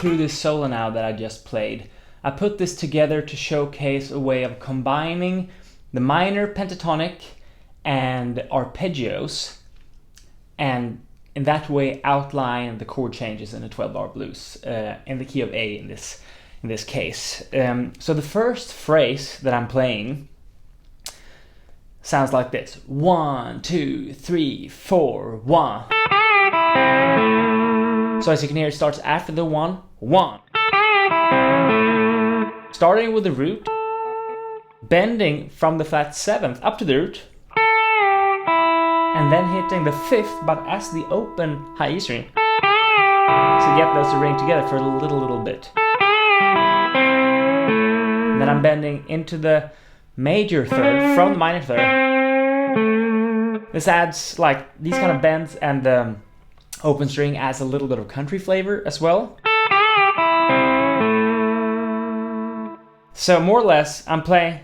through this solo now that I just played. I put this together to showcase a way of combining the minor pentatonic and arpeggios, and in that way outline the chord changes in a 12-bar blues in the key of A in this case. So the first phrase that I'm playing sounds like this: 1, 2, 3, 4, 1. So as you can hear, it starts after the 1, 1. Starting with the root, bending from the flat 7th up to the root, and then hitting the 5th, but as the open high E string, to get those to ring together for a little bit. And then I'm bending into the major third from the minor third. This adds, like, these kind of bends, and the open string adds a little bit of country flavor as well. So more or less I'm playing,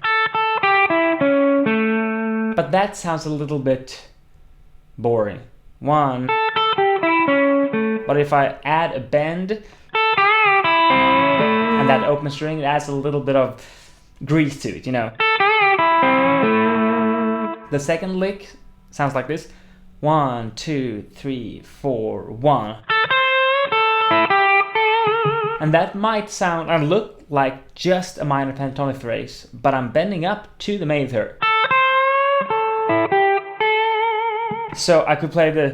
but that sounds a little bit boring. 1. But if I add a bend and that open string, it adds a little bit of grease to it, you know. The second lick sounds like this: 1, 2, 3, 4, 1. And that might sound and look like just a minor pentatonic phrase, but I'm bending up to the major third. So I could play the,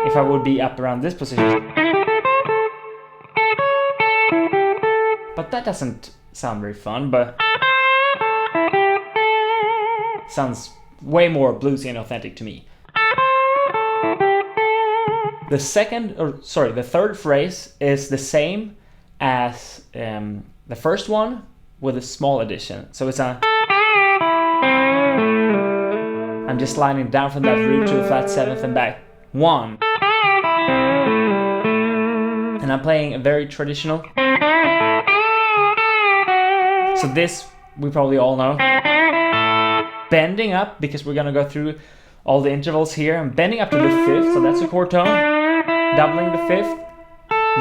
if I would be up around this position. But that doesn't sound very fun, but sounds way more bluesy and authentic to me. The third phrase is the same as the first one with a small addition. So it's a, I'm just sliding down from that root to the flat 7th and back. 1. And I'm playing a very traditional. So this we probably all know. Bending up, because we're gonna go through all the intervals here. I'm bending up to the 5th, so that's a chord tone. Doubling the 5th,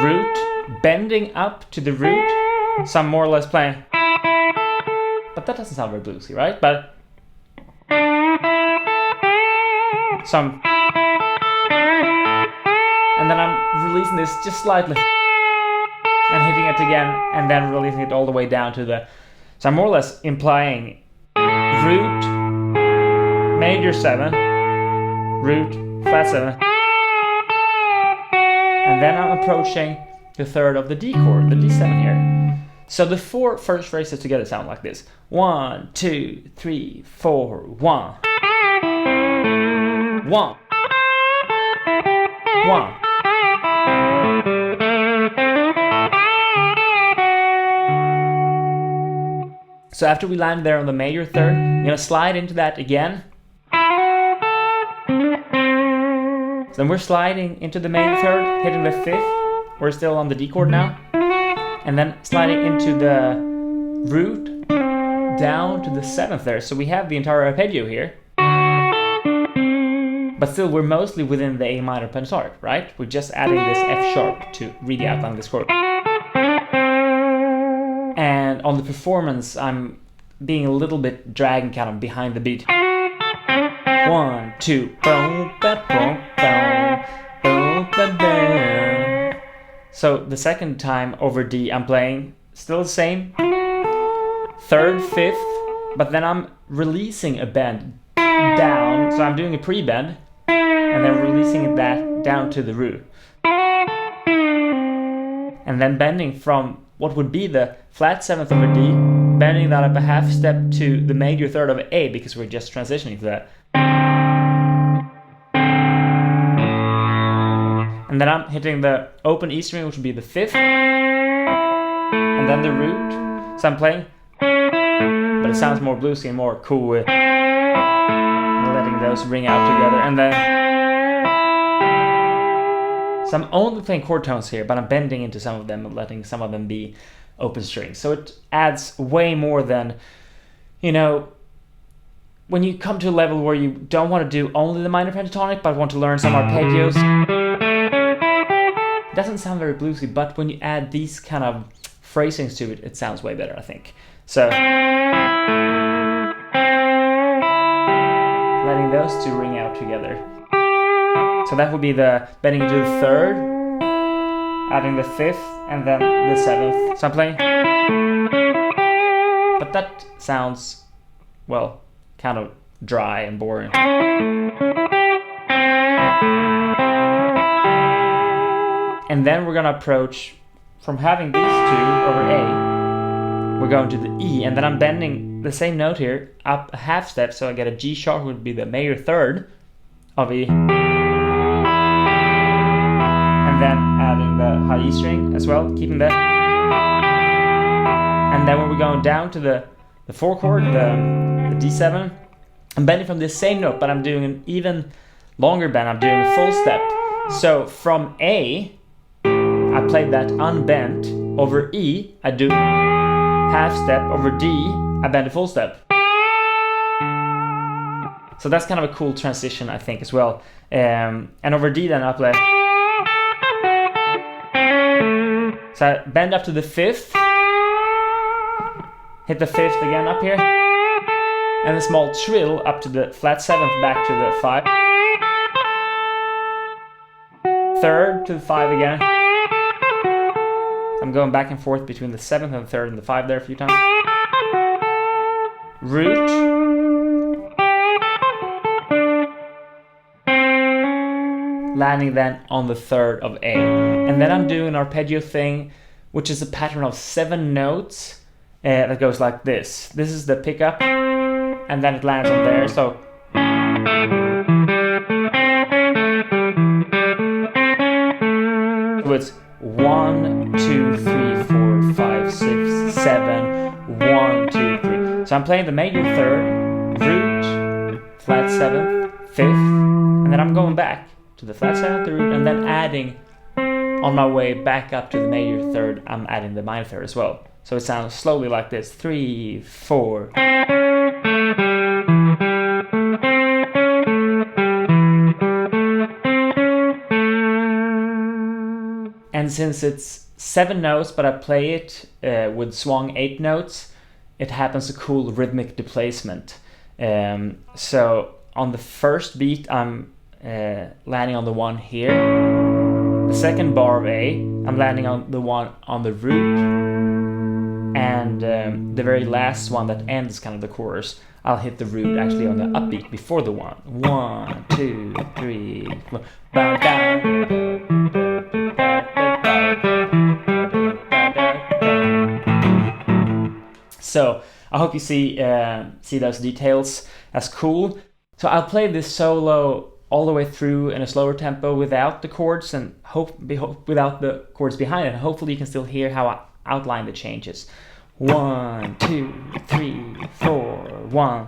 root, bending up to the root. So I'm more or less playing. But that doesn't sound very bluesy, right? But some, and then I'm releasing this just slightly and hitting it again, and then releasing it all the way down to the, so I'm more or less implying root, major 7, root, flat 7, and then I'm approaching the third of the D chord, the D7 here. So the 4 first phrases together sound like this: 1, 2, 3, 4, 1. 1. 1. So after we land there on the major third, I'm gonna slide into that again. So then we're sliding into the major third, hitting the 5th. We're still on the D chord now. And then sliding into the root down to the 7th there. So we have the entire arpeggio here. But still, we're mostly within the A minor pentatonic, right? We're just adding this F sharp to really outline this chord. And on the performance, I'm being a little bit dragging kind of behind the beat. 1, 2, boom, ba, boom, boom, boom, ba, boom. So the second time over D, I'm playing still the same, 3rd, 5th, but then I'm releasing a bend down. So I'm doing a pre-bend, and then releasing that down to the root. And then bending from what would be the flat 7th over D, bending that up a half step to the major third of A, because we're just transitioning to that. And then I'm hitting the open E string, which would be the 5th, and then the root. So I'm playing, but it sounds more bluesy and more cool with letting those ring out together. And then, so I'm only playing chord tones here, but I'm bending into some of them and letting some of them be open strings. So it adds way more than, you know, when you come to a level where you don't want to do only the minor pentatonic, but want to learn some arpeggios, It doesn't sound very bluesy, but when you add these kind of phrasings to it, it sounds way better, I think. So letting those two ring out together. So that would be the bending into the third, adding the fifth, and then the seventh. So I'm playing, but that sounds, well, kind of dry and boring. And then we're gonna approach from having these two over A, we're going to the E, and then I'm bending the same note here up a half step, so I get a G sharp, would be the major third of E, and then adding the high E string as well, keeping that. And then when we're going down to the 4 chord, the D7, I'm bending from the same note, but I'm doing an even longer bend. I'm doing a full step. So from A, I played that unbent. Over E, I do half step. Over D, I bend a full step. So that's kind of a cool transition, I think, as well. And over D, then I play. So I bend up to the 5th, hit the 5th again up here, and a small trill up to the flat 7th, back to the 5. 3rd to the 5 again. I'm going back and forth between the 7th and the 3rd and the 5 there a few times. Root. Landing then on the 3rd of A. And then I'm doing an arpeggio thing, which is a pattern of 7 notes that goes like this. This is the pickup, and then it lands on there. So it's 1, 2, 3, 4, 5, 6, 7, 1, 2, 3. So I'm playing the major third, root, flat 7th, 5th, and then I'm going back to the flat 7th, the root, and then adding on my way back up to the major third, I'm adding the minor third as well. So it sounds slowly like this: 3, 4. And since it's 7 notes, but I play it with swung 8 notes, it happens a cool rhythmic displacement. So on the first beat, I'm landing on the 1 here. The second bar of A, I'm landing on the 1 on the root. And the very last one that ends kind of the chorus, I'll hit the root actually on the upbeat before the 1. 1, 2, 3, 4. Bow down. So I hope you see those details as cool. So I'll play this solo all the way through in a slower tempo without the chords and without the chords behind it. Hopefully you can still hear how I outline the changes. 1, 2, 3, 4, 1.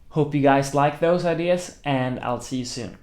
Hope you guys like those ideas, and I'll see you soon.